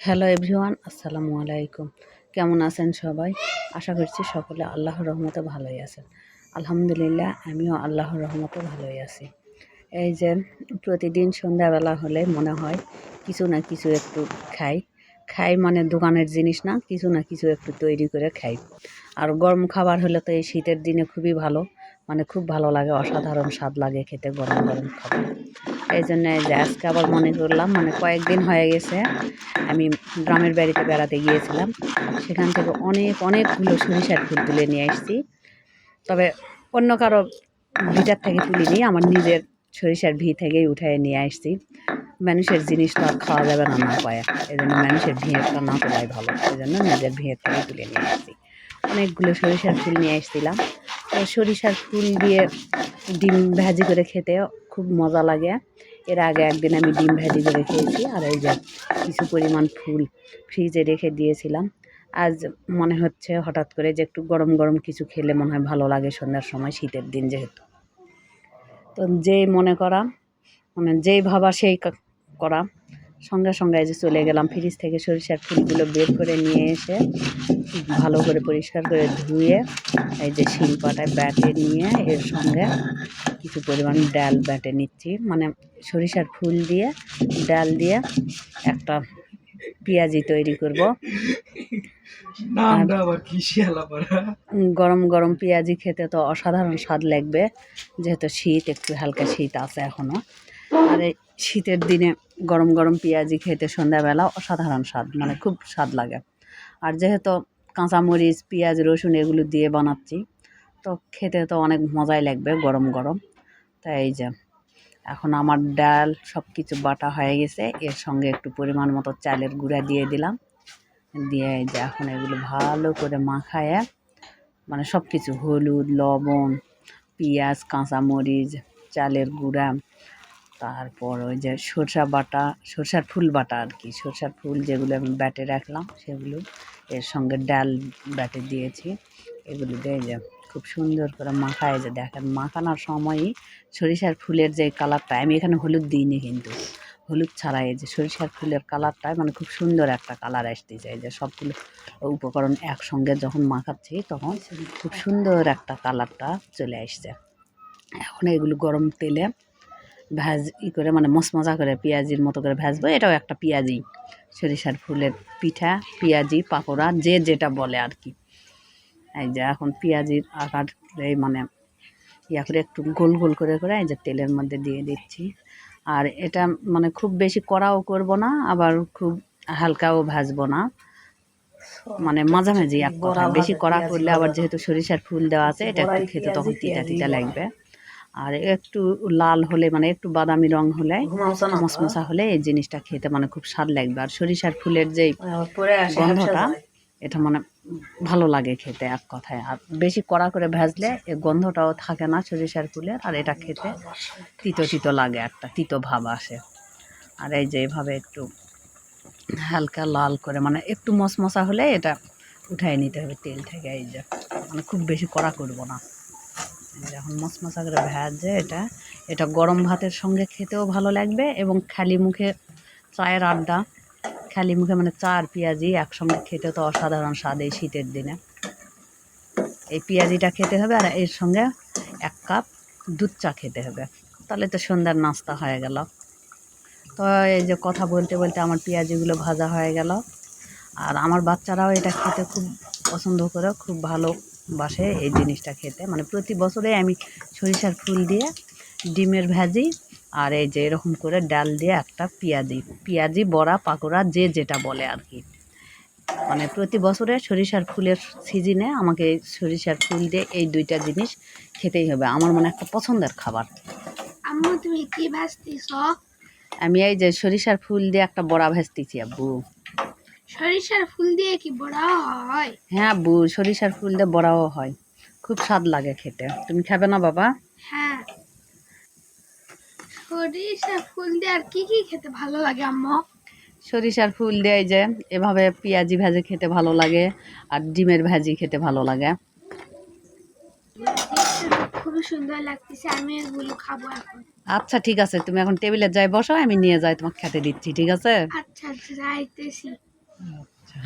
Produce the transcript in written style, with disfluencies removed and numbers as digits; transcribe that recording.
Hello everyone, আসসালামু আলাইকুম। কেমন আছেন সবাই? আশা করছি সকলে আল্লাহর রহমতে ভালোই আছেন। আলহামদুলিল্লাহ, আমিও আল্লাহর রহমতে ভালোই আছি। এই যে প্রতিদিন সন্ধ্যাবেলা হলে মনে হয় কিছু না কিছু একটু খাই। খাই মানে দোকানের জিনিস না, কিছু না কিছু একটু তৈরি করে খাই। আর গরম খাবার হলে তো এই শীতের দিনে খুবই ভালো, মানে খুব ভালো লাগে, অসাধারণ স্বাদ লাগে খেতে গরম গরম খাবার। এই জন্য যে আজকে আবার মনে করলাম, মানে কয়েকদিন হয়ে গেছে আমি গ্রামের বাড়িতে বেড়াতে গিয়েছিলাম। সেখান থেকে অনেকগুলো সরিষার ফুল তুলে নিয়ে আসছি। তবে অন্য কারো ভিটার থেকে তুলিনি, আমার নিজের সরিষার ভি থেকেই উঠায় নিয়ে আসছি। মানুষের জিনিস তো আর খাওয়া যাবে না না পায়ে, এই জন্য মানুষের ভিড়টা না তোলাই ভালো, এই জন্য নিজের ভিড় থেকে তুলে নিয়ে আসছি। অনেকগুলো সরিষার ফুল নিয়ে আসছিলাম। তো সরিষার ফুল দিয়ে ডিম ভাজি করে খেতে খুব মজা লাগে। এর আগে একদিন আমি ডিম ভাজি করে খেয়েছি। আর এই যে কিছু পরিমাণ ফুল ফ্রিজে রেখে দিয়েছিলাম। আজ মনে হচ্ছে হঠাৎ করে যে একটু গরম গরম কিছু খেলে মনে হয় ভালো লাগে সন্ধ্যার সময়, শীতের দিন যেহেতু। তো যেই মনে করা, মানে যেই ভাবা সেই করা, সঙ্গে সঙ্গে এই যে চলে গেলাম ফ্রিজ থেকে সরিষার ফুলগুলো বের করে নিয়ে এসে ভালো করে পরিষ্কার করে ধুয়ে এই যে শিলপাটায় বেটে নিয়ে এর সঙ্গে কিছু পরিমাণ ডাল বেটে নিচ্ছি। মানে সরিষার ফুল দিয়ে ডাল দিয়ে একটা পেঁয়াজি তৈরি করব। গরম গরম পেঁয়াজি খেতে তো অসাধারণ স্বাদ লাগবে, যেহেতু শীত, একটু হালকা শীত আছে এখনো। আর এই শীতের দিনে গরম গরম পেঁয়াজি খেতে সন্ধ্যাবেলা অসাধারণ স্বাদ, মানে খুব স্বাদ লাগে। আর যেহেতু কাঁচামরিচ, পেঁয়াজ, রসুন এগুলো দিয়ে বানাচ্ছি, তো খেতে তো অনেক মজাই লাগবে গরম গরম। তাই এই যে এখন আমার ডাল সব কিছু বাটা হয়ে গেছে, এর সঙ্গে একটু পরিমাণ মতো চালের গুঁড়া দিয়ে দিলাম। দিয়ে এই যে এখন এগুলো ভালো করে মাখায়, মানে সব কিছু হলুদ, লবণ, পেঁয়াজ, কাঁচামরিচ, চালের গুঁড়া, তারপর ওই যে সরষা বাটা, সরষার ফুল বাটা আর কি, সরষার ফুল যেগুলো আমি বেটে রাখলাম সেগুলো, এর সঙ্গে ডাল বেটে দিয়েছি। এগুলো দিয়ে যে খুব সুন্দর করে মাখায়, যে দেখেন মাখানোর সময়ই সরিষার ফুলের যে কালারটা, আমি এখানে হলুদ দিইনি কিন্তু, হলুদ ছাড়াই এই যে সরিষার ফুলের কালারটায় মানে খুব সুন্দর একটা কালার আসতেছে। এই যে সবগুলো উপকরণ একসঙ্গে যখন মাখাচ্ছি তখন খুব সুন্দর একটা কালারটা চলে আসছে। এখন এগুলো গরম তেলে করে, মানে মশমশা করে পেঁয়াজির মতো করে ভাজবো। এটাও একটা পেঁয়াজি, সরিষার ফুলের পিঠা, পেঁয়াজি, পাকোড়া, যে যেটা বলে আর কি। এই যে এখন পেঁয়াজির আকার মানে করে একটু গোল গোল করে করে এই যে তেলের মধ্যে দিয়ে দিচ্ছি। আর এটা মানে খুব বেশি কড়াও করব না, আবার খুব হালকাও ভাজবো না, মানে মাঝামাঝি এক কথা। বেশি কড়া করলে আবার যেহেতু সরিষার ফুল দেওয়া আছে, এটা একটু খেতে তখন তিতা তিতা লাগবে। আর একটু লাল হলে, মানে একটু বাদামি রং হলে, মশমশা হলে এই জিনিসটা খেতে মানে খুব স্বাদ লাগবে। আর সরিষার ফুলের যে গন্ধটা, এটা মানে ভালো লাগে খেতে এক কথায়। আর বেশি কড়া করে ভাজলে এই গন্ধটাও থাকে না সরিষার ফুলের, আর এটা খেতে তিতো তিতো লাগে, একটা তিতো ভাব আসে। আর এই যে এভাবে একটু হালকা লাল করে, মানে একটু মশমশা হলে এটা উঠাই নিতে হবে তেল থেকে। এই যে মানে খুব বেশি কড়া করব না। যখন মশমশা করে ভেজে এটা, এটা গরম ভাতের সঙ্গে খেতেও ভালো লাগবে, এবং খালি মুখে চায়ের আড্ডা, খালি মুখে মানে চা আর পেঁয়াজি একসঙ্গে খেতে তো অসাধারণ স্বাদ এই শীতের দিনে। এই পেঁয়াজিটা খেতে হবে, আর এর সঙ্গে 1 কাপ দুধ চা খেতে হবে, তাহলে তো সন্ধ্যার নাস্তা হয়ে গেল। তো এই যে কথা বলতে বলতে আমার পেঁয়াজিগুলো ভাজা হয়ে গেল। আর আমার বাচ্চারাও এটা খেতে খুব পছন্দ করে, খুব ভালোবাসে এই জিনিসটা খেতে। মানে প্রতি বছরে আমি সরিষার ফুল দিয়ে ডিমের ভাজি, আর এই যে এরকম করে ডাল দিয়ে একটা পেঁয়াজি বড়া, পাকোড়া, যে যেটা বলে আর কি। মানে প্রতি বছরে সরিষার ফুলের সিজনে আমাকে সরিষার ফুল দিয়ে এই 2টা জিনিস খেতেই হবে, আমার মানে একটা পছন্দের খাবার। আম্মু তুমি কি ভাজতেছ? আমি এই যে সরিষার ফুল দিয়ে একটা বড়া ভাজতেছি আব্বু। সরিষার ফুল দিয়ে কি বড়া হয়? হ্যাঁ আব্বু, সরিষার ফুল দিয়ে বড়াও হয়, খুব স্বাদ লাগে খেতে। তুমি খাবে না বাবা? হ্যাঁ, সরিষার ফুল দিয়ে আর কি কি খেতে ভালো লাগে আম্মু? সরিষার ফুল দিয়ে এই যে এভাবে পেঁয়াজি ভাজি খেতে ভালো লাগে, আর ডিমের ভাজি খেতে ভালো লাগে। খুবই সুন্দর লাগতেছে, আমি এগুলো খাবো এখন। আচ্ছা ঠিক আছে, তুমি এখন টেবিলে যাই বসো, আমি নিয়ে যাই তোমাকে খেতে দিচ্ছি, ঠিক আছে? আচ্ছা আচ্ছা, যাইতেছি। আচ্ছা